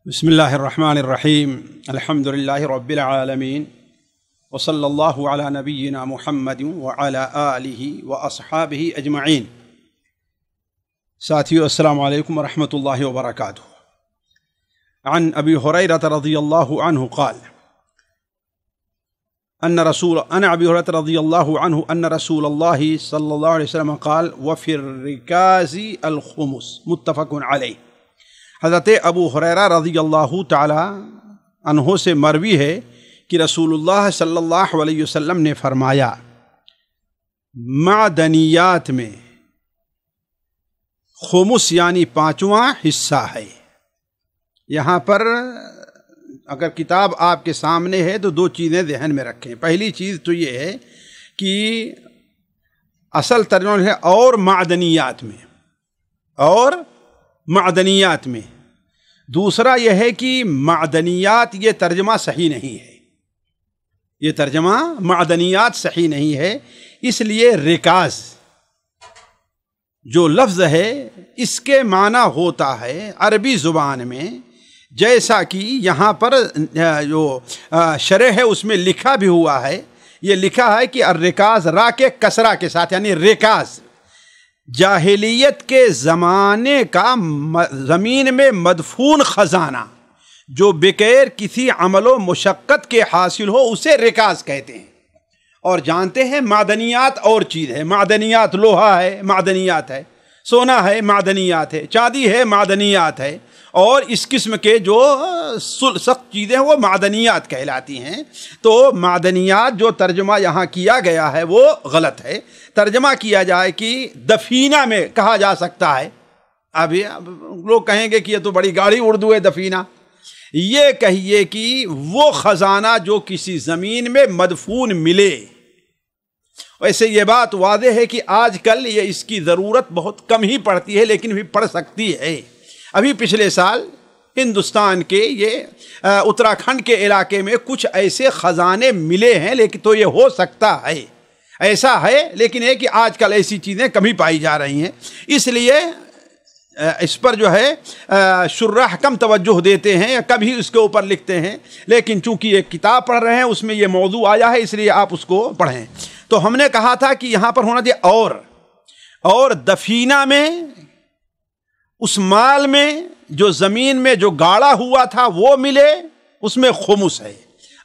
بسم اللہ الرحمن الرحیم الحمد للہ رب العالمین وصلی اللہ علی نبینا محمد وعلی آلہ واصحابہ اجمعین۔ ساتھیو السلام علیکم ورحمۃ اللہ وبرکاتہ۔ عن ابی ہریرہ رضی اللہ عنہ قال ان ابی ہریرہ رضی اللہ عنہ ان رسول اللہ صلی اللہ علیہ وسلم قال وفی الرکاز الخمس متفق علیہ۔ حضرت ابو ہریرہ رضی اللہ تعالی عنہ سے مروی ہے کہ رسول اللہ صلی اللہ علیہ وسلم نے فرمایا معدنیات میں خمس یعنی پانچواں حصہ ہے۔ یہاں پر اگر کتاب آپ کے سامنے ہے تو دو چیزیں ذہن میں رکھیں۔ پہلی چیز تو یہ ہے کہ اصل ترجمہ ہے اور معدنیات میں۔ دوسرا یہ ہے کہ معدنیات یہ ترجمہ صحیح نہیں ہے، یہ ترجمہ معدنیات صحیح نہیں ہے، اس لیے رکاز جو لفظ ہے اس کے معنی ہوتا ہے عربی زبان میں، جیسا کہ یہاں پر جو شرح ہے اس میں لکھا بھی ہوا ہے، یہ لکھا ہے کہ الرکاز را کے کسرہ کے ساتھ یعنی رکاز جاہلیت کے زمانے کا زمین میں مدفون خزانہ جو بغیر کسی عمل و مشقت کے حاصل ہو اسے رکاز کہتے ہیں۔ اور جانتے ہیں معدنیات اور چیز ہے، معدنیات لوہا ہے، معدنیات ہے، سونا ہے، معدنیات ہے، چاندی ہے، معدنیات ہے، اور اس قسم کے جو سخت چیزیں وہ معدنیات کہلاتی ہیں۔ تو معدنیات جو ترجمہ یہاں کیا گیا ہے وہ غلط ہے۔ ترجمہ کیا جائے کہ دفینہ میں کہا جا سکتا ہے۔ ابھی لوگ کہیں گے کہ یہ تو بڑی گاڑی اردو ہے دفینہ، یہ کہیے کہ وہ خزانہ جو کسی زمین میں مدفون ملے۔ ویسے یہ بات واضح ہے کہ آج کل یہ اس کی ضرورت بہت کم ہی پڑتی ہے، لیکن بھی پڑ سکتی ہے۔ ابھی پچھلے سال ہندوستان کے یہ اتراکھنڈ کے علاقے میں کچھ ایسے خزانے ملے ہیں، لیکن تو یہ ہو سکتا ہے، ایسا ہے، لیکن ہے کہ آج کل ایسی چیزیں کم ہی پائی جا رہی ہیں، اس لیے اس پر جو ہے شراح کم توجہ دیتے ہیں یا کبھی اس کے اوپر لکھتے ہیں، لیکن چونکہ ایک کتاب پڑھ رہے ہیں اس میں یہ موضوع آیا ہے اس لیے آپ اس کو پڑھیں۔ تو ہم نے کہا تھا کہ یہاں پر ہونا چاہیے اور دفینہ میں اس مال میں جو زمین میں جو گاڑا ہوا تھا وہ ملے، اس میں خمس ہے۔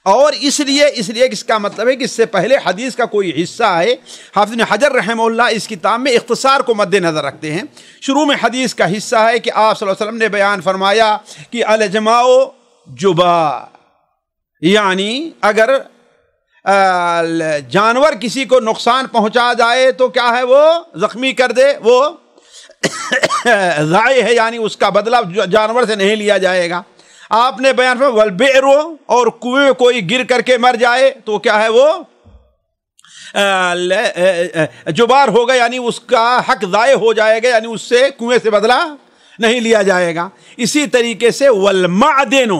اور اس لیے اس کا مطلب ہے کہ اس سے پہلے حدیث کا کوئی حصہ ہے، حافظ بن حجر رحمہ اللہ اس کتاب میں اختصار کو مد نظر رکھتے ہیں۔ شروع میں حدیث کا حصہ ہے کہ آپ صلی اللہ علیہ وسلم نے بیان فرمایا کہ الجماع جبا، یعنی اگر جانور کسی کو نقصان پہنچا جائے تو کیا ہے، وہ زخمی کر دے، وہ ضائع ہے، یعنی اس کا بدلہ جانور سے نہیں لیا جائے گا۔ آپ نے بیان فرمایا والبئر، اور کنویں میں کوئی گر کر کے مر جائے تو کیا ہے، وہ جبار ہوگا، یعنی اس کا حق ضائع ہو جائے گا، یعنی اس سے کنویں سے بدلہ نہیں لیا جائے گا۔ اسی طریقے سے والمعدن،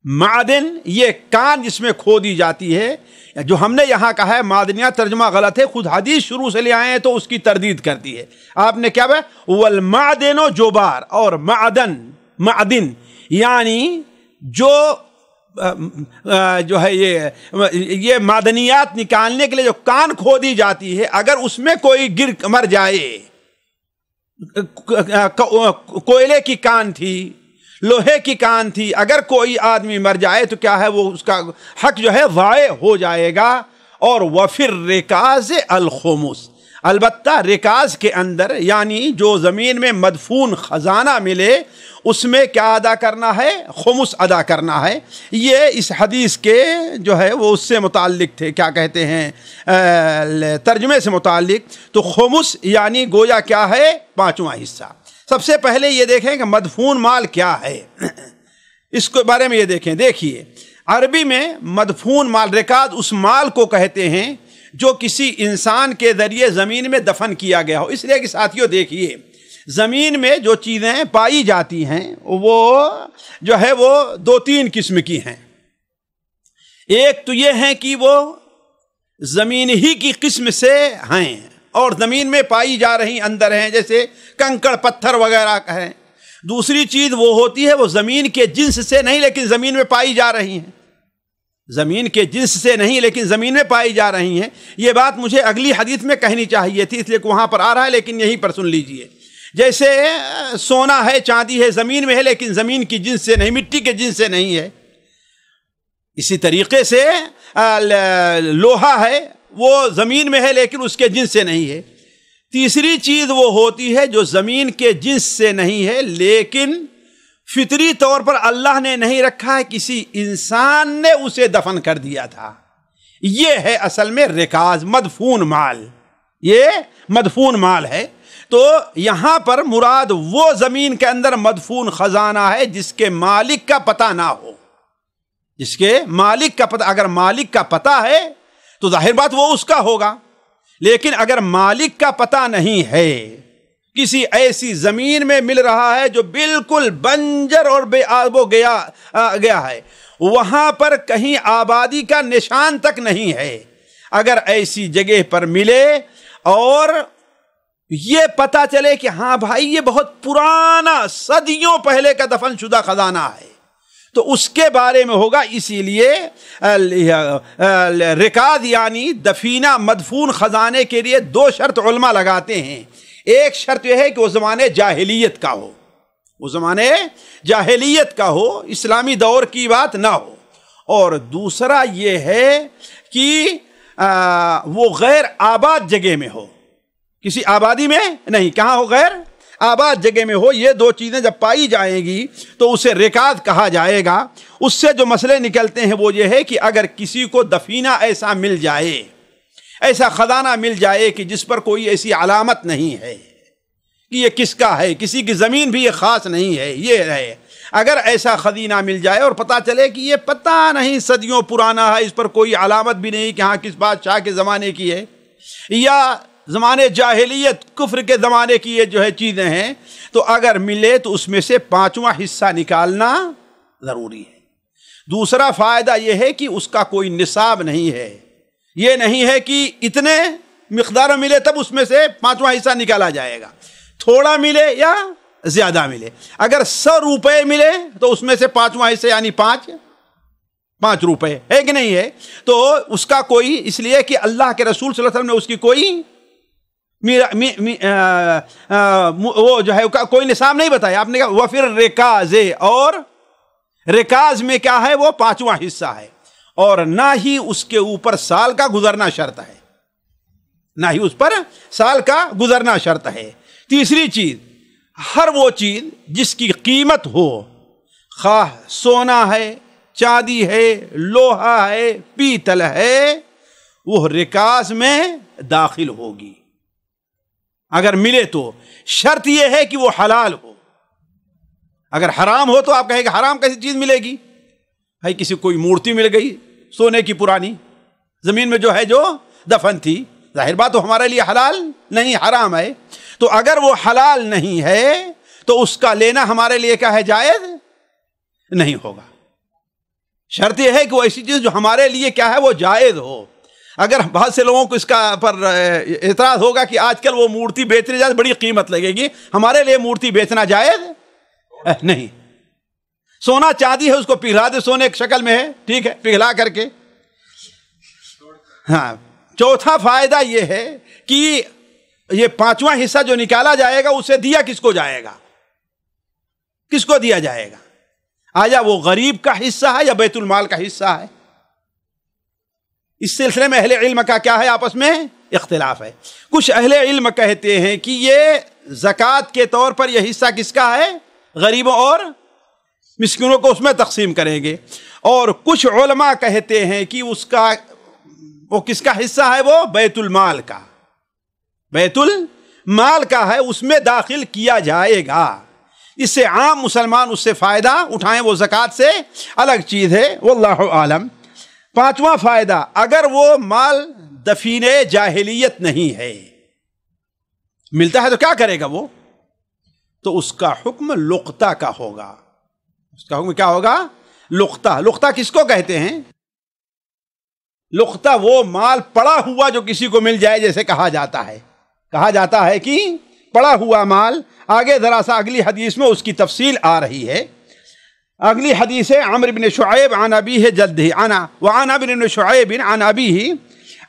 معدن یہ کان جس میں کھودی جاتی ہے، جو ہم نے یہاں کہا ہے معدنیات ترجمہ غلط ہے، خود حدیث شروع سے لے آئے ہیں تو اس کی تردید کرتی ہے۔ آپ نے کیا بھائی والمعدن جبار، اور معدن یعنی جو ہے یہ معدنیات نکالنے کے لیے جو کان کھودی جاتی ہے، اگر اس میں کوئی گر مر جائے، کوئلے کی کان تھی، لوہے کی کان تھی، اگر کوئی آدمی مر جائے تو کیا ہے، وہ اس کا حق جو ہے ضائع ہو جائے گا۔ اور وفر رکاز الخمس، البتہ رکاز کے اندر یعنی جو زمین میں مدفون خزانہ ملے اس میں کیا ادا کرنا ہے، خمس ادا کرنا ہے۔ یہ اس حدیث کے جو ہے وہ اس سے متعلق تھے، کیا کہتے ہیں، ترجمے سے متعلق۔ تو خمس یعنی گویا کیا ہے، پانچواں حصہ۔ سب سے پہلے یہ دیکھیں کہ مدفون مال کیا ہے، اس کے بارے میں یہ دیکھیں۔ دیکھیے عربی میں مدفون مال، رکاز اس مال کو کہتے ہیں جو کسی انسان کے ذریعے زمین میں دفن کیا گیا ہو۔ اس لیے کہ ساتھیوں دیکھیے زمین میں جو چیزیں پائی جاتی ہیں وہ جو ہے وہ دو تین قسم کی ہیں۔ ایک تو یہ ہے کہ وہ زمین ہی کی قسم سے ہیں اور زمین میں پائی جا رہی اندر ہیں، جیسے کنکڑ پتھر وغیرہ ہیں۔ دوسری چیز وہ ہوتی ہے وہ زمین کے جنس سے نہیں لیکن زمین میں پائی جا رہی ہیں، زمین کے جنس سے نہیں لیکن زمین میں پائی جا رہی ہیں۔ یہ بات مجھے اگلی حدیث میں کہنی چاہیے تھی، اس لیے کہ وہاں پر آ رہا ہے، لیکن یہیں پر سن لیجئے۔ جیسے سونا ہے، چاندی ہے، زمین میں ہے لیکن زمین کی جنس سے نہیں، مٹی کے جنس سے نہیں ہے، اسی طریقے سے لوہا ہے، وہ زمین میں ہے لیکن اس کے جنس سے نہیں ہے۔ تیسری چیز وہ ہوتی ہے جو زمین کے جنس سے نہیں ہے لیکن فطری طور پر اللہ نے نہیں رکھا ہے، کسی انسان نے اسے دفن کر دیا تھا۔ یہ ہے اصل میں رکاز، مدفون مال، یہ مدفون مال ہے۔ تو یہاں پر مراد وہ زمین کے اندر مدفون خزانہ ہے جس کے مالک کا پتہ نہ ہو، جس کے مالک کا پتہ، اگر مالک کا پتہ ہے تو ظاہر بات وہ اس کا ہوگا، لیکن اگر مالک کا پتہ نہیں ہے، کسی ایسی زمین میں مل رہا ہے جو بالکل بنجر اور بے آب و گیا ہے، وہاں پر کہیں آبادی کا نشان تک نہیں ہے، اگر ایسی جگہ پر ملے اور یہ پتہ چلے کہ ہاں بھائی یہ بہت پرانا صدیوں پہلے کا دفن شدہ خزانہ ہے، تو اس کے بارے میں ہوگا۔ اسی لیے رکاز یعنی دفینہ مدفون خزانے کے لیے دو شرط علماء لگاتے ہیں۔ ایک شرط یہ ہے کہ وہ زمانے جاہلیت کا ہو، وہ زمانے جاہلیت کا ہو، اسلامی دور کی بات نہ ہو، اور دوسرا یہ ہے کہ وہ غیر آباد جگہ میں ہو، کسی آبادی میں نہیں، کہاں ہو؟ غیر آباد جگہ میں ہو۔ یہ دو چیزیں جب پائی جائیں گی تو اسے رکاز کہا جائے گا۔ اس سے جو مسئلے نکلتے ہیں وہ یہ ہے کہ اگر کسی کو دفینہ ایسا مل جائے، ایسا خزانہ مل جائے کہ جس پر کوئی ایسی علامت نہیں ہے کہ یہ کس کا ہے، کسی کی زمین بھی یہ خاص نہیں ہے، یہ ہے، اگر ایسا خزینہ مل جائے اور پتہ چلے کہ یہ پتہ نہیں صدیوں پرانا ہے، اس پر کوئی علامت بھی نہیں کہ ہاں کس بادشاہ کے زمانے کی ہے، یا زمانے جاہلیت کفر کے زمانے کی یہ جو ہے چیزیں ہیں، تو اگر ملے تو اس میں سے 5واں حصہ نکالنا ضروری ہے۔ دوسرا فائدہ یہ ہے کہ اس کا کوئی نصاب نہیں ہے، یہ نہیں ہے کہ اتنے مقدار ملے تب اس میں سے 5واں حصہ نکالا جائے گا، تھوڑا ملے یا زیادہ ملے۔ اگر 100 روپے ملے تو اس میں سے 5واں حصہ یعنی 5 روپے ہے کہ نہیں ہے، تو اس کا کوئی، اس لیے کہ اللہ کے رسول صلی اللہ علیہ وسلم نے اس کی کوئی وہ جو ہے کوئی نصاب نہیں بتایا۔ آپ نے کہا وَفِرْ رِکَازِ، اور رکاز میں کیا ہے؟ وہ 5واں حصہ ہے، اور نہ ہی اس کے اوپر سال کا گزرنا شرط ہے، نہ ہی اس پر سال کا گزرنا شرط ہے۔ تیسری چیز، ہر وہ چیز جس کی قیمت ہو، خواہ سونا ہے، چاندی ہے، لوہا ہے، پیتل ہے، وہ رکاز میں داخل ہوگی اگر ملے تو۔ شرط یہ ہے کہ وہ حلال ہو، اگر حرام ہو تو آپ کہیں کہ حرام کیسی چیز ملے گی؟ بھائی کسی کوئی مورتی مل گئی سونے کی پرانی، زمین میں جو ہے جو دفن تھی، ظاہر بات تو ہمارے لیے حلال نہیں، حرام ہے۔ تو اگر وہ حلال نہیں ہے تو اس کا لینا ہمارے لیے کیا ہے؟ جائز نہیں ہوگا۔ شرط یہ ہے کہ وہ ایسی چیز جو ہمارے لیے کیا ہے؟ وہ جائز ہو۔ اگر بہت سے لوگوں کو اس کا پر اعتراض ہوگا کہ آج کل وہ مورتی بیچنے جائے بڑی قیمت لگے گی، ہمارے لیے مورتی بیچنا جائز نہیں۔ سونا چاندی ہے، اس کو پگھلا دے، سونے کی شکل میں ہے، ٹھیک ہے، پگھلا کر کے۔ ہاں، چوتھا فائدہ یہ ہے کہ یہ 5واں حصہ جو نکالا جائے گا اسے دیا کس کو جائے گا؟ کس کو دیا جائے گا؟ آیا وہ غریب کا حصہ ہے یا بیت المال کا حصہ ہے؟ اس سلسلے میں اہل علم کا کیا ہے؟ آپس میں اختلاف ہے۔ کچھ اہل علم کہتے ہیں کہ یہ زکوٰۃ کے طور پر یہ حصہ کس کا ہے؟ غریبوں اور مسکینوں کو اس میں تقسیم کریں گے، اور کچھ علماء کہتے ہیں کہ اس کا وہ کس کا حصہ ہے؟ وہ بیت المال کا، بیت المال کا ہے، اس میں داخل کیا جائے گا۔ اس سے عام مسلمان اس سے فائدہ اٹھائیں، وہ زکوٰۃ سے الگ چیز ہے، واللہ عالم۔ 5واں فائدہ، اگر وہ مال دفینہ جاہلیت نہیں ہے، ملتا ہے تو کیا کرے گا وہ؟ تو اس کا حکم لقطہ کا ہوگا۔ اس کا حکم کیا ہوگا؟ لقطہ۔ لقطہ کس کو کہتے ہیں؟ لقطہ وہ مال پڑا ہوا جو کسی کو مل جائے، جیسے کہا جاتا ہے کہ پڑا ہوا مال. آگے ذرا سا اگلی حدیث میں اس کی تفصیل آ رہی ہے. اگلی حدیث ہے عمرو بن شعیب عن ابیہ جدہ وعن عمرو بن شعیب عن ابیہ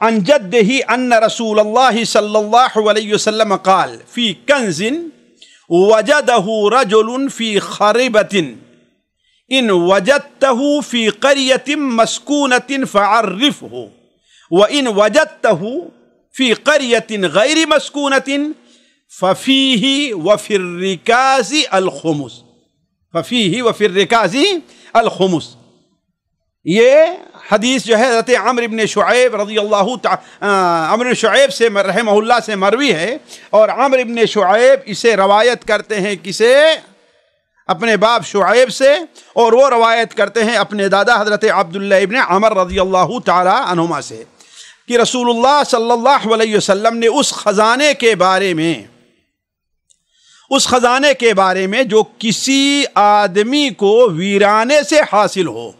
عن جدہ ان رسول اللہ صلی اللہ علیہ وسلم قال فی کنز وجدہ رجل فی خربۃ ان وجدتہ فی قریۃ مسکونۃ فعرفہ وان وجدتہ فی قریۃ غیر مسکونۃ ففیہ وفی الرکاز الخمس ففیہ وفی الرکاز الخمس. یہ حدیث جو ہے حضرت عمرو بن شعیب رضی اللہ تعالی عمرو بن شعیب سے رحمہ اللہ سے مروی ہے، اور عمرو بن شعیب اسے روایت کرتے ہیں کسے؟ اپنے باپ شعیب سے، اور وہ روایت کرتے ہیں اپنے دادا حضرت عبداللہ ابن عمر رضی اللہ تعالی عنہما سے کہ رسول اللہ صلی اللہ علیہ وسلم نے اس خزانے کے بارے میں جو کسی آدمی کو ویرانے سے حاصل ہو،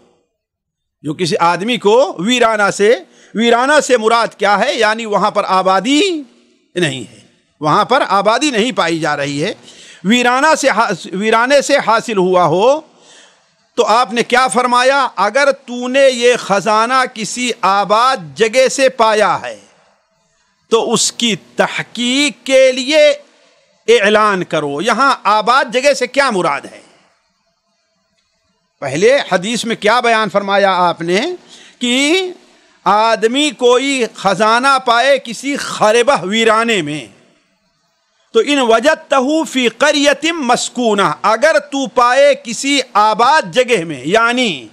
جو کسی آدمی کو ویرانہ سے مراد کیا ہے؟ یعنی وہاں پر آبادی نہیں ہے، وہاں پر آبادی نہیں پائی جا رہی ہے، ویرانے سے حاصل ہوا ہو، تو آپ نے کیا فرمایا؟ اگر تو نے یہ خزانہ کسی آباد جگہ سے پایا ہے تو اس کی تحقیق کے لیے اعلان کرو. یہاں آباد جگہ سے کیا مراد ہے؟ پہلے حدیث میں کیا بیان فرمایا آپ نے کہ آدمی کوئی خزانہ پائے کسی خربہ ویرانے میں، تو ان وجدتہ فی قریۃ مسکونہ، اگر تو پائے کسی آباد جگہ میں، یعنی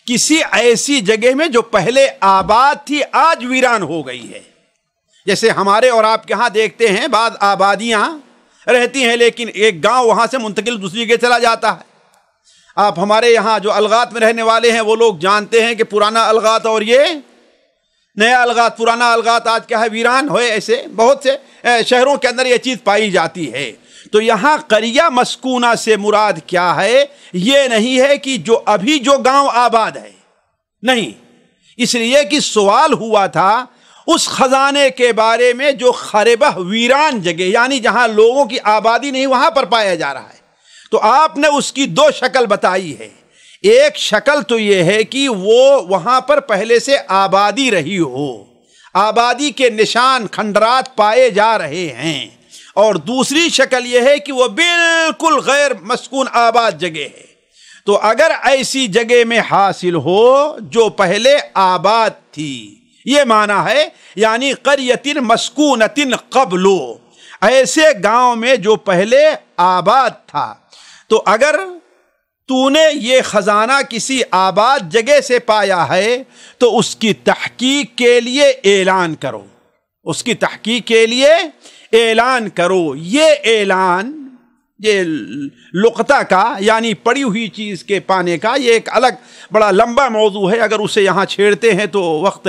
کسی ایسی جگہ میں جو پہلے آباد تھی آج ویران ہو گئی ہے. جیسے ہمارے اور آپ کے ہاں دیکھتے ہیں بعض آبادیاں رہتی ہیں لیکن ایک گاؤں وہاں سے منتقل دوسری جگہ چلا جاتا ہے. آپ ہمارے یہاں جو الغات میں رہنے والے ہیں وہ لوگ جانتے ہیں کہ پرانا الغات اور یہ نیا الغات، پرانا الغات آج کیا ہے؟ ویران ہوئے. ایسے بہت سے شہروں کے اندر یہ چیز پائی جاتی ہے. تو یہاں قریہ مسکونہ سے مراد کیا ہے؟ یہ نہیں ہے کہ جو ابھی جو گاؤں آباد ہے، نہیں، اس لیے کہ سوال ہوا تھا اس خزانے کے بارے میں جو خربہ ویران جگہ، یعنی جہاں لوگوں کی آبادی نہیں، وہاں پر پایا جا رہا ہے. تو آپ نے اس کی دو شکل بتائی ہے. ایک شکل تو یہ ہے کہ وہ وہاں پر پہلے سے آبادی رہی ہو، آبادی کے نشان کھنڈرات پائے جا رہے ہیں، اور دوسری شکل یہ ہے کہ وہ بالکل غیر مسکون آباد جگہ ہے. تو اگر ایسی جگہ میں حاصل ہو جو پہلے آباد تھی، یہ معنی ہے، یعنی قریۃ مسکونۃ قبل، ایسے گاؤں میں جو پہلے آباد تھا، تو اگر تو نے یہ خزانہ کسی آباد جگہ سے پایا ہے تو اس کی تحقیق کے لیے اعلان کرو، اس کی تحقیق کے لیے اعلان کرو. یہ اعلان، یہ لقطہ کا یعنی پڑی ہوئی چیز کے پانے کا، یہ ایک الگ بڑا لمبا موضوع ہے. اگر اسے یہاں چھیڑتے ہیں تو وقت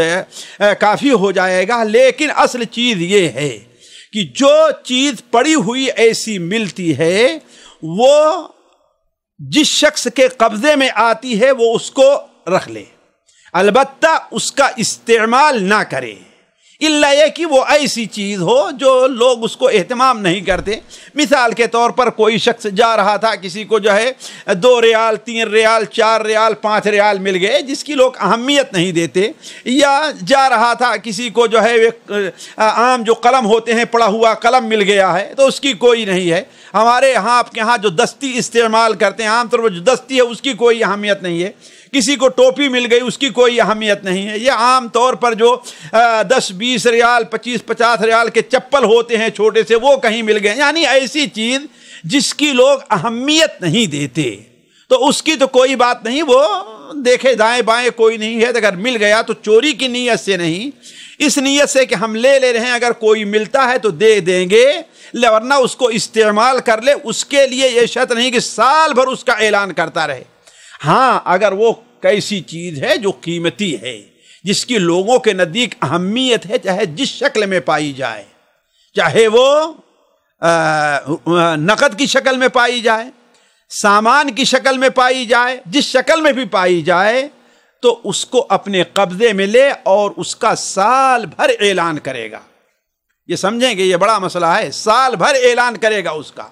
کافی ہو جائے گا. لیکن اصل چیز یہ ہے کہ جو چیز پڑی ہوئی ایسی ملتی ہے وہ جس شخص کے قبضے میں آتی ہے وہ اس کو رکھ لے، البتہ اس کا استعمال نہ کرے، الا یہ کہ وہ ایسی چیز ہو جو لوگ اس کو اہتمام نہیں کرتے. مثال کے طور پر کوئی شخص جا رہا تھا، کسی کو جو ہے 2 ریال 3 ریال 4 ریال 5 ریال مل گئے جس کی لوگ اہمیت نہیں دیتے، یا جا رہا تھا کسی کو جو ہے عام جو قلم ہوتے ہیں پڑا ہوا قلم مل گیا ہے تو اس کی کوئی نہیں ہے. ہمارے یہاں آپ کے ہاں جو دستی استعمال کرتے ہیں عام طور پر جو دستی ہے اس کی کوئی اہمیت نہیں ہے. کسی کو ٹوپی مل گئی اس کی کوئی اہمیت نہیں ہے. یہ عام طور پر جو 10-20 ریال 25-50 ریال کے چپل ہوتے ہیں چھوٹے سے، وہ کہیں مل گئے، یعنی ایسی چیز جس کی لوگ اہمیت نہیں دیتے تو اس کی تو کوئی بات نہیں، وہ دیکھے دائیں بائیں کوئی نہیں ہے. اگر مل گیا تو چوری کی نیت سے نہیں، اس نیت سے کہ ہم لے رہے ہیں، اگر کوئی ملتا ہے تو دے دیں گے، ورنہ اس کو استعمال کر لے. اس کے لیے یہ شرط نہیں کہ سال بھر اس کا اعلان کرتا رہے. ہاں اگر وہ کیسی چیز ہے جو قیمتی ہے، جس کی لوگوں کے نزدیک اہمیت ہے، چاہے جس شکل میں پائی جائے، چاہے وہ نقد کی شکل میں پائی جائے، سامان کی شکل میں پائی جائے، جس شکل میں بھی پائی جائے، تو اس کو اپنے قبضے میں لے اور اس کا سال بھر اعلان کرے گا. یہ سمجھیں گے، یہ بڑا مسئلہ ہے. سال بھر اعلان کرے گا اس کا.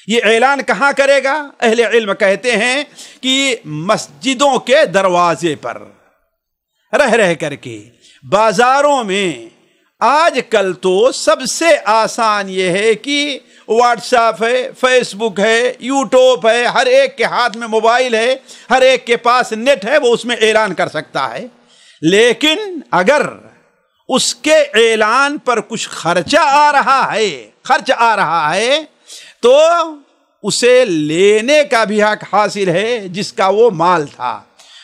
یہ اعلان کہاں کرے گا؟ اہل علم کہتے ہیں کہ مسجدوں کے دروازے پر رہ کر کے. بازاروں میں آج کل تو سب سے آسان یہ ہے کہ واٹس ایپ ہے، فیس بک ہے، یوٹیوب ہے، ہر ایک کے ہاتھ میں موبائل ہے، ہر ایک کے پاس نیٹ ہے، وہ اس میں اعلان کر سکتا ہے. لیکن اگر اس کے اعلان پر کچھ خرچ آ رہا ہے تو اسے لینے کا بھی حق حاصل ہے جس کا وہ مال تھا.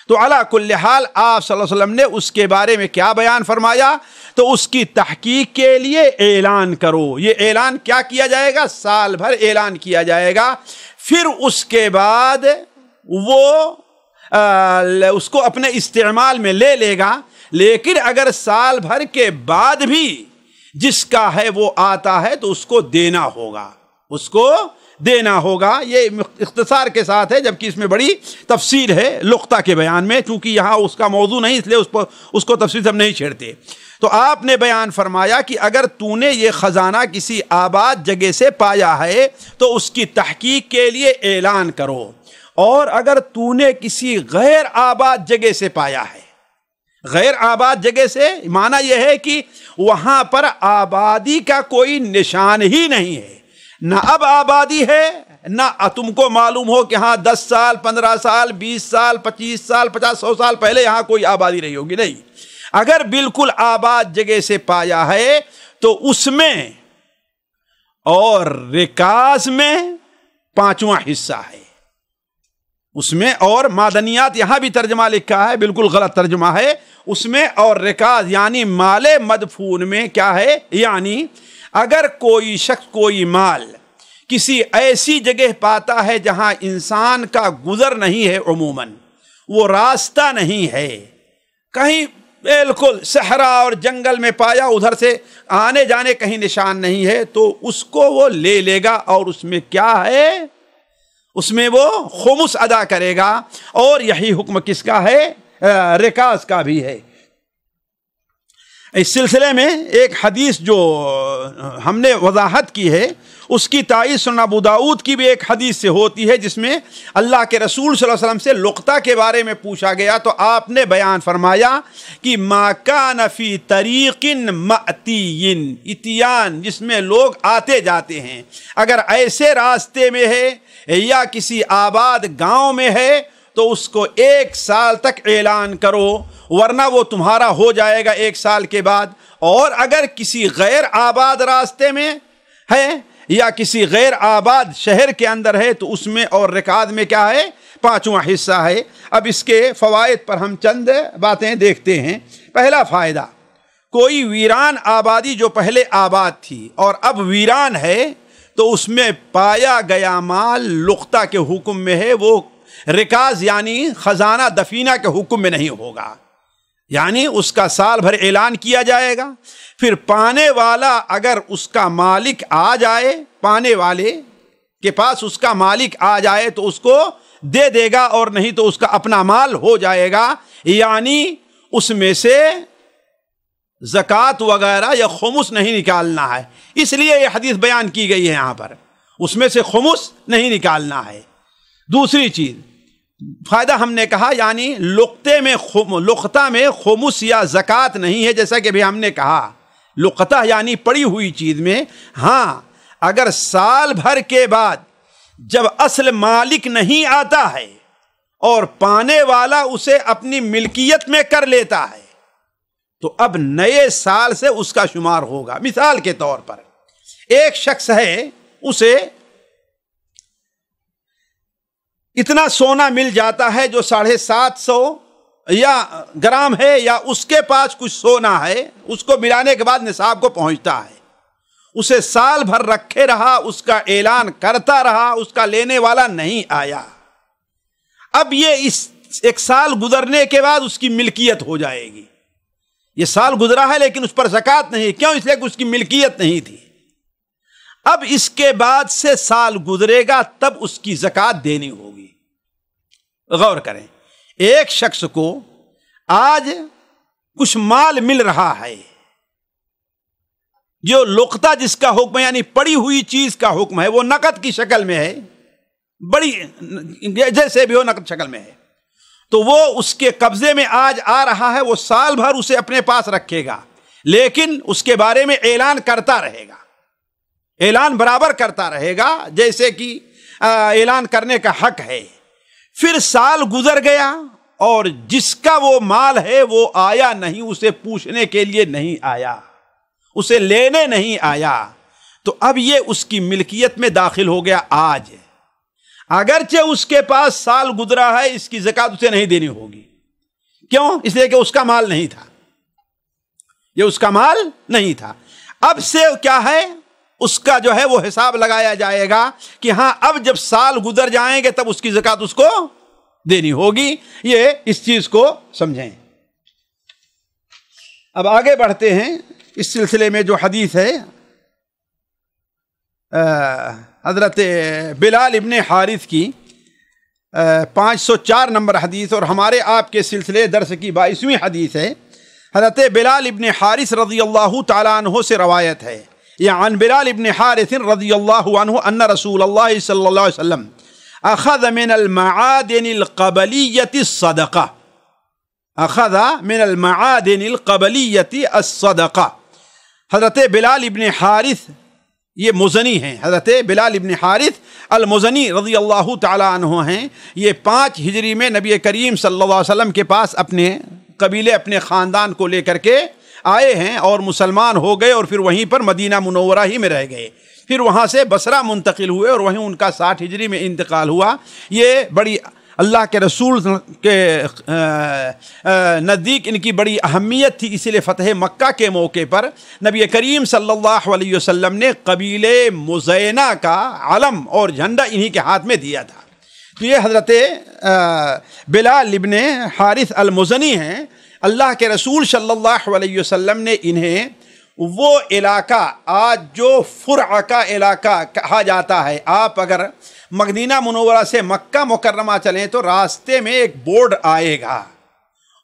تو علی کل حال آپ صلی اللہ علیہ وسلم نے اس کے بارے میں کیا بیان فرمایا؟ تو اس کی تحقیق کے لیے اعلان کرو. یہ اعلان کیا کیا جائے گا؟ سال بھر اعلان کیا جائے گا. پھر اس کے بعد وہ اس کو اپنے استعمال میں لے لے گا. لیکن اگر سال بھر کے بعد بھی جس کا ہے وہ آتا ہے تو اس کو دینا ہوگا. یہ اختصار کے ساتھ ہے، جبکہ اس میں بڑی تفصیل ہے لقطہ کے بیان میں، چونکہ یہاں اس کا موضوع نہیں، اس لیے اس کو تفصیل ہم نہیں چھیڑتے. تو آپ نے بیان فرمایا کہ اگر تو نے یہ خزانہ کسی آباد جگہ سے پایا ہے تو اس کی تحقیق کے لیے اعلان کرو. اور اگر تو نے کسی غیر آباد جگہ سے پایا ہے، غیر آباد جگہ سے معنی یہ ہے کہ وہاں پر آبادی کا کوئی نشان ہی نہیں ہے، نہ اب آبادی ہے، نہ تم کو معلوم ہو کہ ہاں 10 سال 15 سال 20 سال 25 سال 50 100 سال پہلے یہاں کوئی آبادی رہی ہوگی. نہیں، اگر بالکل آباد جگہ سے پایا ہے تو اس میں اور رکاز میں 5واں حصہ ہے. اس میں اور معدنیات، یہاں بھی ترجمہ لکھا ہے، بالکل غلط ترجمہ ہے. اس میں اور رکاز یعنی مال مدفون میں کیا ہے؟ یعنی اگر کوئی شخص کوئی مال کسی ایسی جگہ پاتا ہے جہاں انسان کا گزر نہیں ہے، عموماً وہ راستہ نہیں ہے، کہیں بالکل صحرا اور جنگل میں پایا، ادھر سے آنے جانے کہیں نشان نہیں ہے، تو اس کو وہ لے لے گا. اور اس میں کیا ہے؟ اس میں وہ خمس ادا کرے گا. اور یہی حکم کس کا ہے؟ رکاز کا بھی ہے. اس سلسلے میں ایک حدیث جو ہم نے وضاحت کی ہے، اس کی تائید سنن ابو داؤد کی بھی ایک حدیث سے ہوتی ہے، جس میں اللہ کے رسول صلی اللہ علیہ وسلم سے لقطہ کے بارے میں پوچھا گیا تو آپ نے بیان فرمایا کہ ما کان فی طریق مأتین، اتیان جس میں لوگ آتے جاتے ہیں، اگر ایسے راستے میں ہے یا کسی آباد گاؤں میں ہے تو اس کو 1 سال تک اعلان کرو، ورنہ وہ تمہارا ہو جائے گا 1 سال کے بعد. اور اگر کسی غیر آباد راستے میں ہے یا کسی غیر آباد شہر کے اندر ہے تو اس میں اور رکاز میں کیا ہے؟ 5واں حصہ ہے. اب اس کے فوائد پر ہم چند باتیں دیکھتے ہیں. پہلا فائدہ، کوئی ویران آبادی جو پہلے آباد تھی اور اب ویران ہے تو اس میں پایا گیا مال لقطہ کے حکم میں ہے، وہ رکاز یعنی خزانہ دفینہ کے حکم میں نہیں ہوگا. یعنی اس کا سال بھر اعلان کیا جائے گا. پھر پانے والا اگر اس کا مالک آ جائے، پانے والے کے پاس اس کا مالک آ جائے تو اس کو دے دے گا، اور نہیں تو اس کا اپنا مال ہو جائے گا. یعنی اس میں سے زکوٰۃ وغیرہ یا خمس نہیں نکالنا ہے. اس لیے یہ حدیث بیان کی گئی ہے یہاں پر، اس میں سے خمس نہیں نکالنا ہے. دوسری چیز فائدہ ہم نے کہا، یعنی لقطہ میں خمس یا زکوٰۃ نہیں ہے، جیسا کہ بھی ہم نے کہا لقطہ یعنی پڑی ہوئی چیز میں. ہاں، اگر سال بھر کے بعد جب اصل مالک نہیں آتا ہے اور پانے والا اسے اپنی ملکیت میں کر لیتا ہے تو اب نئے سال سے اس کا شمار ہوگا. مثال کے طور پر ایک شخص ہے، اسے اتنا سونا مل جاتا ہے جو 750 یا گرام ہے، یا اس کے پاس کچھ سونا ہے، اس کو ملانے کے بعد نصاب کو پہنچتا ہے. اسے سال بھر رکھے رہا، اس کا اعلان کرتا رہا، اس کا لینے والا نہیں آیا. اب یہ اس 1 سال گزرنے کے بعد اس کی ملکیت ہو جائے گی. یہ سال گزرا ہے لیکن اس پر زکوٰۃ نہیں. کیوں؟ اس لیے کہ اس کی ملکیت نہیں تھی. اب اس کے بعد سے سال گزرے گا تب اس کی زکوٰۃ دینی ہوگی. غور کریں، ایک شخص کو آج کچھ مال مل رہا ہے، جو لقطہ جس کا حکم ہے یعنی پڑی ہوئی چیز کا حکم ہے وہ نقد کی شکل میں ہے، بڑی جیسے بھی ہو نقد شکل میں ہے، تو وہ اس کے قبضے میں آج آ رہا ہے، وہ سال بھر اسے اپنے پاس رکھے گا، لیکن اس کے بارے میں اعلان کرتا رہے گا، اعلان برابر کرتا رہے گا جیسے کہ اعلان کرنے کا حق ہے۔ پھر سال گزر گیا اور جس کا وہ مال ہے وہ آیا نہیں، اسے پوچھنے کے لیے نہیں آیا، اسے لینے نہیں آیا، تو اب یہ اس کی ملکیت میں داخل ہو گیا آج۔ اگرچہ اس کے پاس سال گزرا ہے، اس کی زکوٰۃ اسے نہیں دینی ہوگی، کیوں؟ اس لیے کہ اس کا مال نہیں تھا، یہ اس کا مال نہیں تھا۔ اب سے کیا ہے، اس کا جو ہے وہ حساب لگایا جائے گا کہ ہاں اب جب سال گزر جائیں گے تب اس کی زکوٰۃ اس کو دینی ہوگی۔ یہ اس چیز کو سمجھیں۔ اب آگے بڑھتے ہیں اس سلسلے میں جو حدیث ہے حضرت بلال ابن حارث کی 504 نمبر حدیث اور ہمارے آپ کے سلسلے درس کی 22ویں حدیث ہے۔ حضرت بلال ابن حارث رضی اللہ تعالیٰ عنہ سے روایت ہے، یا عن بلال ابن حارث رضی اللہ عنہ ان رسول اللہ صلی اللہ علیہ وسلم اخذ من المعادن القبلیۃ الصدقہ، اخذ من المعادن القبلیۃ الصدقہ۔ حضرت بلال ابن حارث یہ مزنی ہیں، حضرت بلال ابن حارث المزنی رضی اللہ تعالیٰ عنہ ہیں۔ یہ 5 ہجری میں نبی کریم صلی اللہ علیہ وسلم کے پاس اپنے قبیلے، اپنے خاندان کو لے کر کے آئے ہیں اور مسلمان ہو گئے، اور پھر وہیں پر مدینہ منورہ ہی میں رہ گئے، پھر وہاں سے بصرہ منتقل ہوئے اور وہیں ان کا 60 ہجری میں انتقال ہوا۔ یہ بڑی اللہ کے رسول کے نزدیک ان کی بڑی اہمیت تھی، اسی لیے فتح مکہ کے موقع پر نبی کریم صلی اللہ علیہ وسلم نے قبیلے مزینہ کا علم اور جھنڈا انہی کے ہاتھ میں دیا تھا۔ تو یہ حضرت بلال ابن حارث المزنی ہیں۔ اللہ کے رسول صلی اللہ علیہ وسلم نے انہیں وہ علاقہ، آج جو فرع کا علاقہ کہا جاتا ہے، آپ اگر مدینہ منورہ سے مکہ مکرمہ چلیں تو راستے میں ایک بورڈ آئے گا،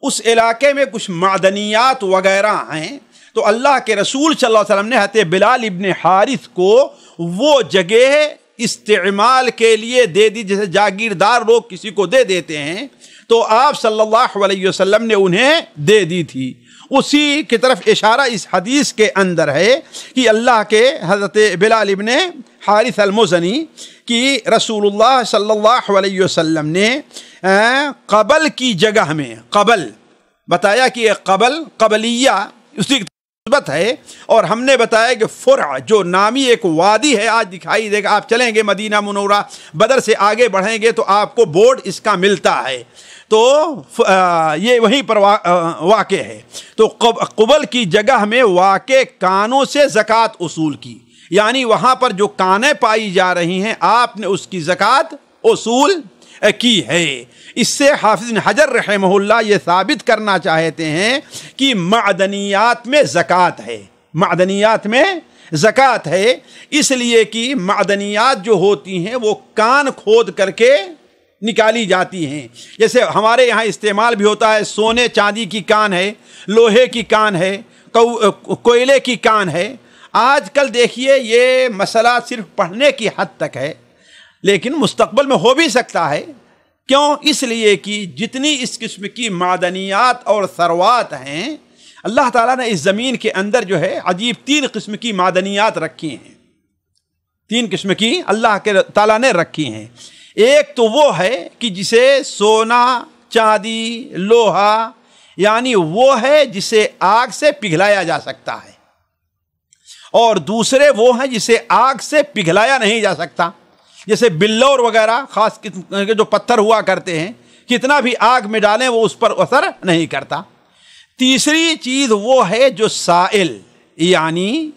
اس علاقے میں کچھ معدنیات وغیرہ ہیں، تو اللہ کے رسول صلی اللہ علیہ وسلم نے حضرت بلال ابن حارث کو وہ جگہ استعمال کے لیے دے دی، جیسے جاگیردار لوگ کسی کو دے دیتے ہیں، تو آپ صلی اللہ علیہ وسلم نے انہیں دے دی تھی۔ اسی کی طرف اشارہ اس حدیث کے اندر ہے کہ اللہ کے حضرت بلال ابن حارث المزنی کی رسول اللہ صلی اللہ علیہ وسلم نے قبل کی جگہ میں، قبل بتایا کہ یہ قبلیہ اسی کی نسبت ہے، اور ہم نے بتایا کہ فرع جو نامی ایک وادی ہے، آج دکھائی دے گا، آپ چلیں گے مدینہ منورہ بدر سے آگے بڑھیں گے تو آپ کو بورڈ اس کا ملتا ہے، تو یہ وہیں پر واقع ہے۔ تو قبل کی جگہ میں واقع کانوں سے زکوٰۃ اصول کی، یعنی وہاں پر جو کانیں پائی جا رہی ہیں آپ نے اس کی زکوٰۃ اصول کی ہے۔ اس سے حافظ حجر رحمہ اللہ یہ ثابت کرنا چاہتے ہیں کہ معدنیات میں زکوٰۃ ہے، معدنیات میں زکوٰۃ ہے، اس لیے کہ معدنیات جو ہوتی ہیں وہ کان کھود کر کے نکالی جاتی ہیں، جیسے ہمارے یہاں استعمال بھی ہوتا ہے، سونے چاندی کی کان ہے، لوہے کی کان ہے، کوئلے کی کان ہے۔ آج کل دیکھیے یہ مسئلہ صرف پڑھنے کی حد تک ہے، لیکن مستقبل میں ہو بھی سکتا ہے، کیوں؟ اس لیے کہ جتنی اس قسم کی معدنیات اور ثروات ہیں، اللہ تعالیٰ نے اس زمین کے اندر جو ہے عجیب 3 قسم کی معدنیات رکھی ہیں، 3 قسم کی اللہ کے تعالیٰ نے رکھی ہیں۔ ایک تو وہ ہے کہ جسے سونا، چاندی، لوہا، یعنی وہ ہے جسے آگ سے پگھلایا جا سکتا ہے، اور دوسرے وہ ہیں جسے آگ سے پگھلایا نہیں جا سکتا، جیسے بلور وغیرہ خاص قسم کے جو پتھر ہوا کرتے ہیں، کتنا بھی آگ میں ڈالیں وہ اس پر اثر نہیں کرتا۔ تیسری چیز وہ ہے جو سائل، یعنی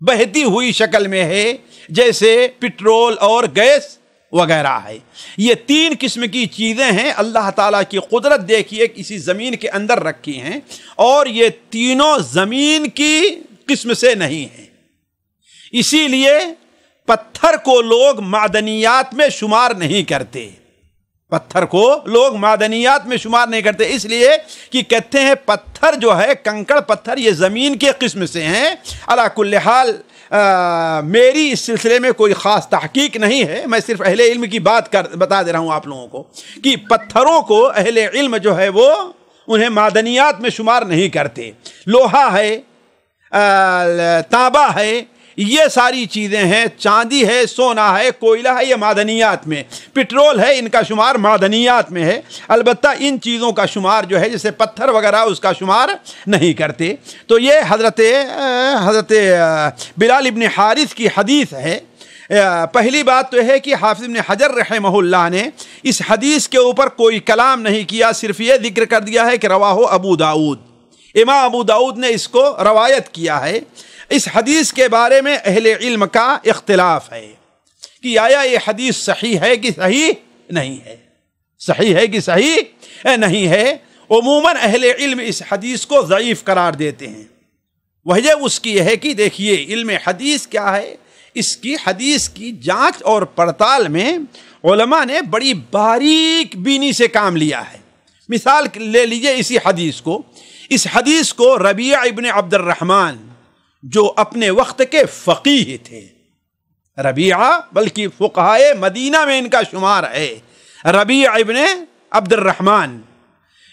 بہتی ہوئی شکل میں ہے، جیسے پٹرول اور گیس وغیرہ ہے۔ یہ 3 قسم کی چیزیں ہیں، اللہ تعالیٰ کی قدرت دیکھیے کسی زمین کے اندر رکھی ہیں، اور یہ تینوں زمین کی قسم سے نہیں ہیں، اسی لیے پتھر کو لوگ معدنیات میں شمار نہیں کرتے، پتھر کو لوگ معدنیات میں شمار نہیں کرتے، اس لیے کہ کہتے ہیں پتھر جو ہے، کنکڑ پتھر، یہ زمین کے قسم سے ہیں۔ علی کل حال میری اس سلسلے میں کوئی خاص تحقیق نہیں ہے، میں صرف اہل علم کی بات بتا دے رہا ہوں آپ لوگوں کو کہ پتھروں کو اہل علم جو ہے وہ انہیں معدنیات میں شمار نہیں کرتے۔ لوہا ہے، تانبا ہے، یہ ساری چیزیں ہیں، چاندی ہے، سونا ہے، کوئلہ ہے، یہ معدنیات میں، پٹرول ہے، ان کا شمار معدنیات میں ہے۔ البتہ ان چیزوں کا شمار جو ہے جیسے پتھر وغیرہ اس کا شمار نہیں کرتے۔ تو یہ حضرت بلال ابن حارث کی حدیث ہے۔ پہلی بات تو ہے کہ حافظ ابن حجر رحمہ اللہ نے اس حدیث کے اوپر کوئی کلام نہیں کیا، صرف یہ ذکر کر دیا ہے کہ رواہ ابو داؤد، امام ابو داؤد نے اس کو روایت کیا ہے۔ اس حدیث کے بارے میں اہل علم کا اختلاف ہے کہ آیا یہ حدیث صحیح ہے کہ صحیح نہیں ہے، صحیح ہے کہ صحیح نہیں ہے۔ عموماً اہل علم اس حدیث کو ضعیف قرار دیتے ہیں۔ وجہ اس کی ہے کہ دیکھیے علم حدیث کیا ہے، اس کی حدیث کی جانچ اور پڑتال میں علماء نے بڑی باریک بینی سے کام لیا ہے۔ مثال لے لیجئے اسی حدیث کو، اس حدیث کو ربیع ابن عبد الرحمن جو اپنے وقت کے فقیہ تھے، ربیعہ بلکہ فقہائے مدینہ میں ان کا شمار ہے، ربیع ابن عبد الرحمن،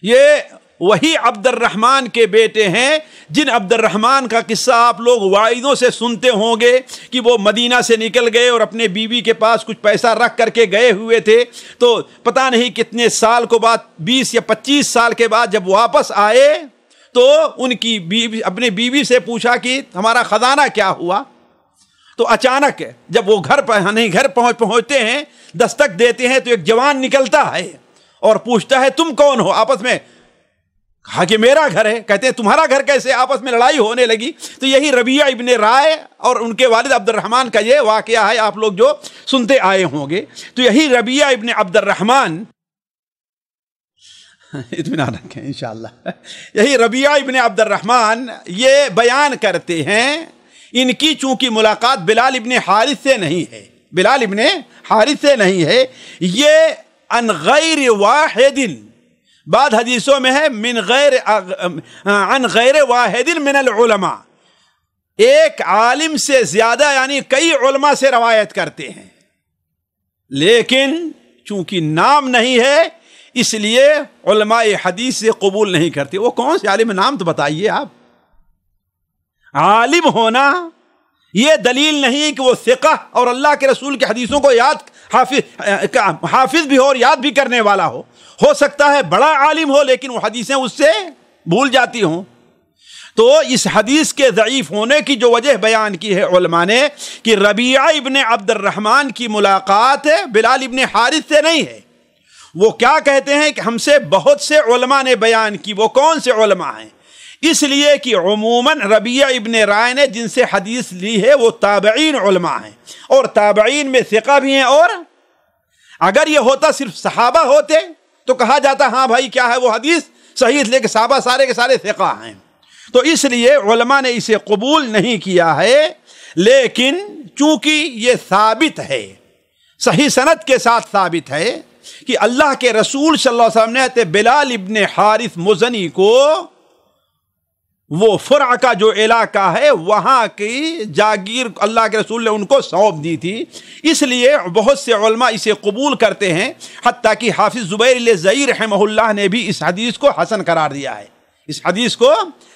یہ وہی عبد الرحمن کے بیٹے ہیں جن عبد الرحمن کا قصہ آپ لوگ واعظوں سے سنتے ہوں گے کہ وہ مدینہ سے نکل گئے اور اپنے بیوی کے پاس کچھ پیسہ رکھ کر کے گئے ہوئے تھے، تو پتہ نہیں کتنے سال کو بعد، 20 یا 25 سال کے بعد جب واپس آئے تو ان کی بیوی اپنے بیوی سے پوچھا کہ ہمارا خزانہ کیا ہوا؟ تو اچانک جب وہ گھر پہنچتے ہیں، دستک دیتے ہیں تو ایک جوان نکلتا ہے اور پوچھتا ہے تم کون ہو؟ آپس میں کہا کہ میرا گھر ہے۔ کہتے ہیں تمہارا گھر کیسے؟ آپس میں لڑائی ہونے لگی۔ تو یہی ربیع ابن رائے اور ان کے والد عبد الرحمن کا یہ واقعہ ہے، آپ لوگ جو سنتے آئے ہوں گے۔ تو یہی ربیع ابن عبد الرحمن، اطمینان رکھیں انشاءاللہ، یہی ربیع ابن عبد الرحمن یہ بیان کرتے ہیں، ان کی چونکہ ملاقات بلال ابن حارث سے نہیں ہے، بلال ابن حارث سے نہیں ہے، یہ عن غیر واحد، بعد حدیثوں میں ہے عن غیر واحد من العلماء، ایک عالم سے زیادہ یعنی کئی علماء سے روایت کرتے ہیں، لیکن چونکہ نام نہیں ہے اس لیے علماء حدیث سے قبول نہیں کرتے۔ وہ کون سے عالم؟ نام تو بتائیے آپ۔ عالم ہونا یہ دلیل نہیں کہ وہ ثقہ اور اللہ کے رسول کے حدیثوں کو حافظ بھی ہو اور یاد بھی کرنے والا ہو سکتا ہے بڑا عالم ہو لیکن وہ حدیثیں اس سے بھول جاتی ہوں۔ تو اس حدیث کے ضعیف ہونے کی جو وجہ بیان کی ہے علماء نے کہ ربیع ابن عبد الرحمن کی ملاقات بلال ابن حارث سے نہیں ہے۔ وہ کیا کہتے ہیں کہ ہم سے بہت سے علماء نے بیان کی۔ وہ کون سے علماء ہیں؟ اس لیے کہ عموماً ربیع ابن رائے نے جن سے حدیث لی ہے وہ تابعین علماء ہیں، اور تابعین میں ثقہ بھی ہیں، اور اگر یہ ہوتا صرف صحابہ ہوتے تو کہا جاتا ہاں بھائی کیا ہے وہ حدیث صحیح، لیکن صحابہ سارے کے سارے ثقہ ہیں، تو اس لیے علماء نے اسے قبول نہیں کیا ہے۔ لیکن چونکہ یہ ثابت ہے، صحیح سند کے ساتھ ثابت ہے کہ اللہ کے رسول صلی اللہ علیہ وسلم نے بلال ابن حارث مزنی کو وہ فرع کا جو علاقہ ہے وہاں کی جاگیر اللہ کے رسول نے ان کو سونپ دی تھی، اس لیے بہت سے علماء اسے قبول کرتے ہیں، حتیٰ کہ حافظ زبیر الزئی رحمہ اللہ نے بھی اس حدیث کو حسن قرار دیا ہے، اس حدیث کو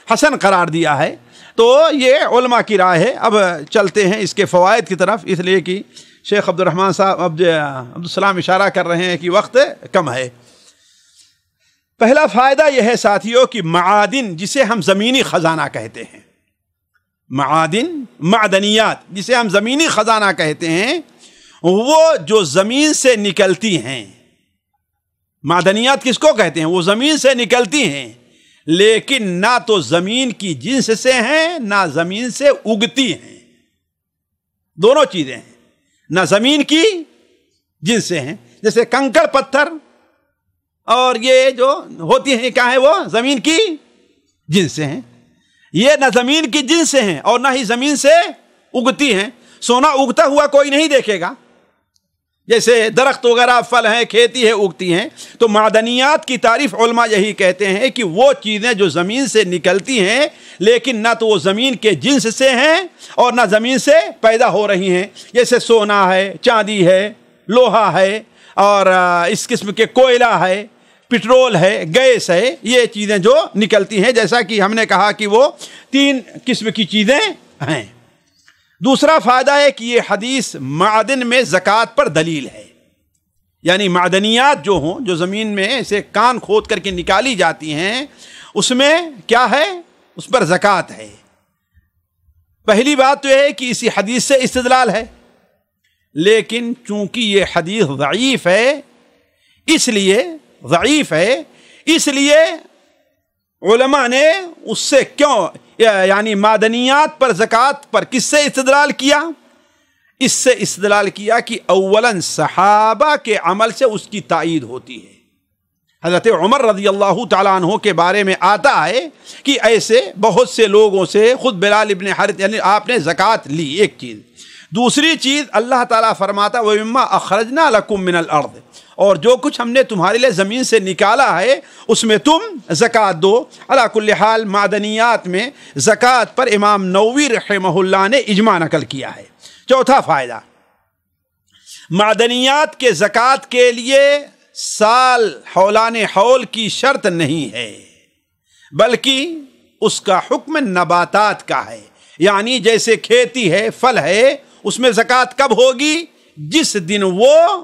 حسن قرار دیا ہے۔ تو یہ علماء کی رائے ہے۔ اب چلتے ہیں اس کے فوائد کی طرف، اس لیے کہ شیخ عبد الرحمن صاحب عبدالسلام اشارہ کر رہے ہیں کہ وقت کم ہے۔ پہلا فائدہ یہ ہے ساتھیوں کہ معادن جسے ہم زمینی خزانہ کہتے ہیں، معادن معدنیات جسے ہم زمینی خزانہ کہتے ہیں، وہ جو زمین سے نکلتی ہیں، معدنیات کس کو کہتے ہیں؟ وہ زمین سے نکلتی ہیں لیکن نہ تو زمین کی جنس سے ہیں نہ زمین سے اگتی ہیں، دونوں چیزیں ہیں، نہ زمین کی جنس سے ہیں، جیسے کنکر پتھر اور یہ جو ہوتی ہیں کیا ہے وہ زمین کی جنس سے ہیں، یہ نہ زمین کی جنس سے ہیں اور نہ ہی زمین سے اگتی ہیں۔ سونا اگتا ہوا کوئی نہیں دیکھے گا، جیسے درخت وغیرہ پھل ہیں، کھیتی ہے، اگتی ہیں. تو معدنیات کی تعریف علماء یہی کہتے ہیں کہ وہ چیزیں جو زمین سے نکلتی ہیں لیکن نہ تو وہ زمین کے جنس سے ہیں اور نہ زمین سے پیدا ہو رہی ہیں. جیسے سونا ہے، چاندی ہے، لوہا ہے، اور اس قسم کے کوئلہ ہے، پٹرول ہے، گیس ہے، یہ چیزیں جو نکلتی ہیں. جیسا کہ ہم نے کہا کہ وہ 3 قسم کی چیزیں ہیں. دوسرا فائدہ ہے کہ یہ حدیث معدن میں زکوٰۃ پر دلیل ہے. یعنی معدنیات جو ہوں، جو زمین میں سے کان کھود کر کے نکالی جاتی ہیں، اس میں کیا ہے؟ اس پر زکوٰۃ ہے. پہلی بات تو یہ ہے کہ اسی حدیث سے استدلال ہے، لیکن چونکہ یہ حدیث ضعیف ہے، اس لیے علماء نے اس سے کیوں، یعنی معدنیات پر زکوٰۃ پر کس سے استدلال کیا؟ اس سے استدلال کیا کہ اولاً صحابہ کے عمل سے اس کی تائید ہوتی ہے. حضرت عمر رضی اللہ تعالیٰ عنہ کے بارے میں آتا ہے کہ ایسے بہت سے لوگوں سے، خود بلال ابن حارث، یعنی آپ نے زکوٰۃ لی. ایک چیز. دوسری چیز، اللہ تعالیٰ فرماتا وَمِمَّا أَخْرَجْنَا لَكُم مِّنَ الْأَرْضِ، اور جو کچھ ہم نے تمہارے لیے زمین سے نکالا ہے اس میں تم زکوٰۃ دو. علی کل حال معدنیات میں زکوٰۃ پر امام نووی رحمہ اللہ نے اجماع نقل کیا ہے. چوتھا فائدہ، معدنیات کے زکوٰۃ کے لیے سال حولان حول کی شرط نہیں ہے، بلکہ اس کا حکم نباتات کا ہے. یعنی جیسے کھیتی ہے، پھل ہے، اس میں زکوٰۃ کب ہوگی؟ جس دن وہ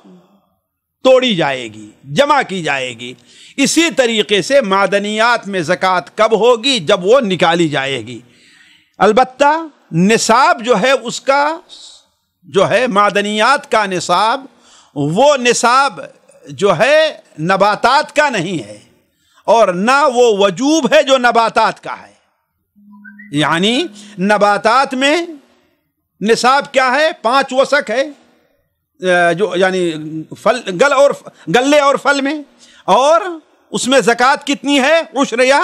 توڑی جائے گی، جمع کی جائے گی. اسی طریقے سے معدنیات میں زکوٰۃ کب ہوگی؟ جب وہ نکالی جائے گی. البتہ نصاب جو ہے اس کا، جو ہے معدنیات کا نصاب، وہ نصاب جو ہے نباتات کا نہیں ہے، اور نہ وہ وجوب ہے جو نباتات کا ہے. یعنی نباتات میں نصاب کیا ہے؟ 5 وسق ہے، جو یعنی گلے اور پھل میں، اور اس میں زکوٰۃ کتنی ہے؟ عشر یا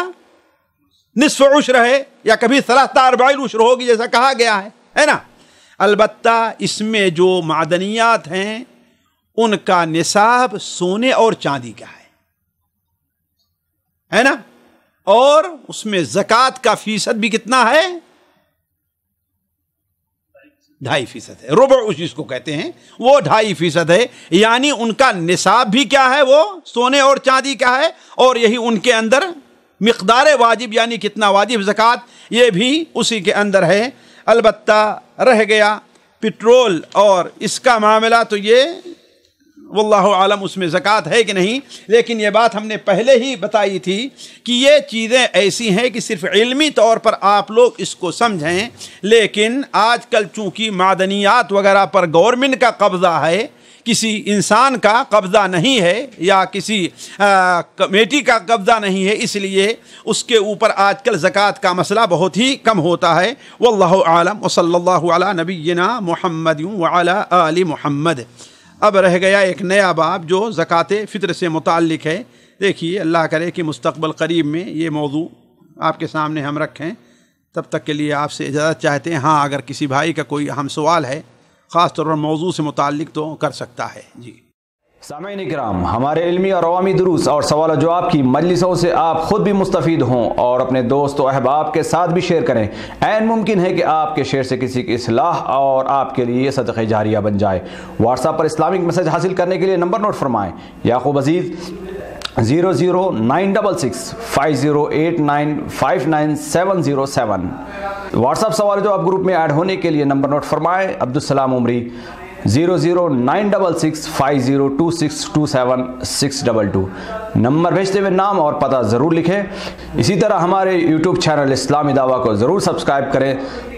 نصف عشر ہے، یا کبھی 3/4 عشر ہوگی جیسا کہا گیا ہے نا. البتہ اس میں جو معدنیات ہیں ان کا نصاب سونے اور چاندی کا ہے نا، اور اس میں زکوٰۃ کا فیصد بھی کتنا ہے؟ 2.5% ہے. ربع جس کو کہتے ہیں وہ 2.5% ہے. یعنی ان کا نصاب بھی کیا ہے؟ وہ سونے اور چاندی کا ہے، اور یہی ان کے اندر مقدار واجب، یعنی کتنا واجب زکوٰۃ، یہ بھی اسی کے اندر ہے. البتہ رہ گیا پٹرول اور اس کا معاملہ، تو یہ واللہ عالم اس میں زکوٰۃ ہے کہ نہیں. لیکن یہ بات ہم نے پہلے ہی بتائی تھی کہ یہ چیزیں ایسی ہیں کہ صرف علمی طور پر آپ لوگ اس کو سمجھیں، لیکن آج کل چونکہ معدنیات وغیرہ پر گورنمنٹ کا قبضہ ہے، کسی انسان کا قبضہ نہیں ہے، یا کسی کمیٹی کا قبضہ نہیں ہے، اس لیے اس کے اوپر آج کل زکوٰۃ کا مسئلہ بہت ہی کم ہوتا ہے. واللہ عالم. وصلی اللہ علی نبینا محمد وعلی آل محمد. اب رہ گیا ایک نیا باب جو زکوٰۃ فطر سے متعلق ہے. دیکھیے، اللہ کرے کہ مستقبل قریب میں یہ موضوع آپ کے سامنے ہم رکھیں. تب تک کے لیے آپ سے اجازت چاہتے ہیں. ہاں، اگر کسی بھائی کا کوئی اہم سوال ہے خاص طور پر موضوع سے متعلق تو کر سکتا ہے. جی سامعین اکرام، ہمارے علمی اور عوامی دروس اور سوال و جواب کی مجلسوں سے آپ خود بھی مستفید ہوں اور اپنے دوست و احباب کے ساتھ بھی شیئر کریں. عین ممکن ہے کہ آپ کے شیئر سے کسی کی اصلاح اور آپ کے لیے صدقہ جاریہ بن جائے. واٹس ایپ پر اسلامک میسج حاصل کرنے کے لیے نمبر نوٹ فرمائیں: یعقوب عزیز 009668089597707. واٹس ایپ سوال جو آپ گروپ میں ایڈ ہونے کے لیے نمبر نوٹ فرمائیں: عبدالسلام عمری 0096650262762. نمبر بھیجتے ہوئے نام اور پتہ ضرور لکھیں. اسی طرح ہمارے یوٹیوب چینل اسلامی دعویٰ کو ضرور سبسکرائب کریں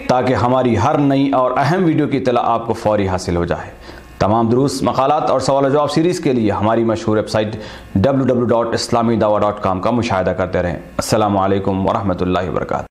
تاکہ ہماری ہر نئی اور اہم ویڈیو کی اطلاع آپ کو فوری حاصل ہو جائے. تمام دروس، مقالات اور سوال و جواب سیریز کے لیے ہماری مشہور ویب سائٹ www.islamidawah.com کا مشاہدہ کرتے رہیں. السلام علیکم ورحمۃ اللہ وبرکاتہ.